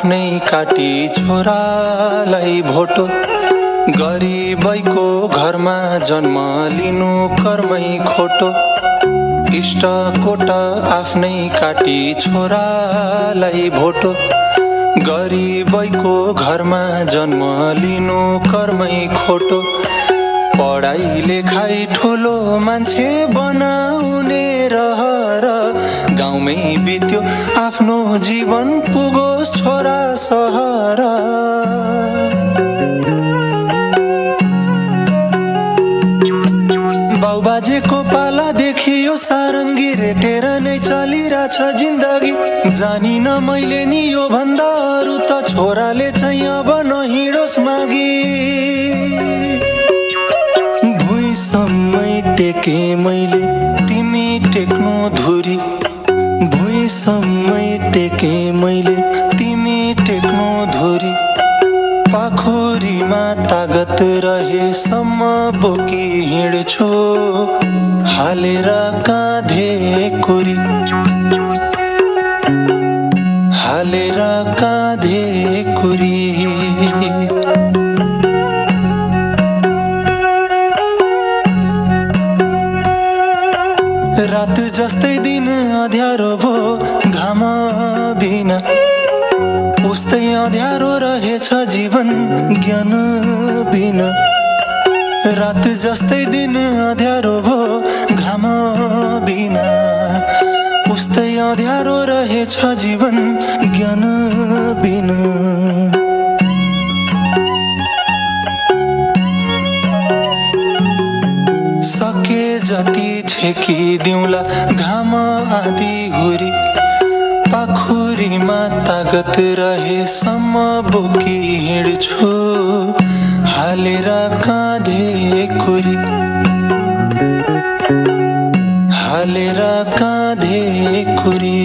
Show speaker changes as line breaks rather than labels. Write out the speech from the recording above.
आफ्नै काटी छोरालाई भोटो, गरिबैको घरमा जन्म लिनु कर्मै खोटो। इष्टकोट आफ्नै काटी छोरालाई भोटो, गरिबैको घरमा जन्म लिनु कर्मै खोटो। पढाइ लेखाइ ठुलो मान्छे बनाउने रहर, गाउँमै बित्यो आफ्नो जीवन पुगोस् छोरा सहर। बाउबाजेको पाला देखियो सारङ्गी, रेटेर नै चलिरहेछ जिन्दगी। जानिन मैले नि यो भन्दा अरू त छोराले चाहिँ अब नहिँडोस् मागी। भुइँसम्मै टेके मैले तिमी टेक्नु धुरी, भुइँसम्मै टेके मैले तिमी टेक्नु धुरी। पाखुरीमा तागत रहेसम्म बोकी हिँड्छु, हालेर काँधे कुरी, हालेर काँधे कुरी। रात जस्तै दिन अँध्यारो भो घाम बिना, उस्तै अँध्यारो रहेछ जीवन ज्ञान बिना। रात जस्तै दिन अँध्यारो भो घाम बिना, उस्तै अँध्यारो रहेछ जीवन ज्ञान बिना। सके जति छेकिदिउँला घाम आधी हुरी, पाखुरीमा तागत रहेसम्म बोकी हिँड्छु, हालेर काँधे कुरी, हालेर काँधे कुरी।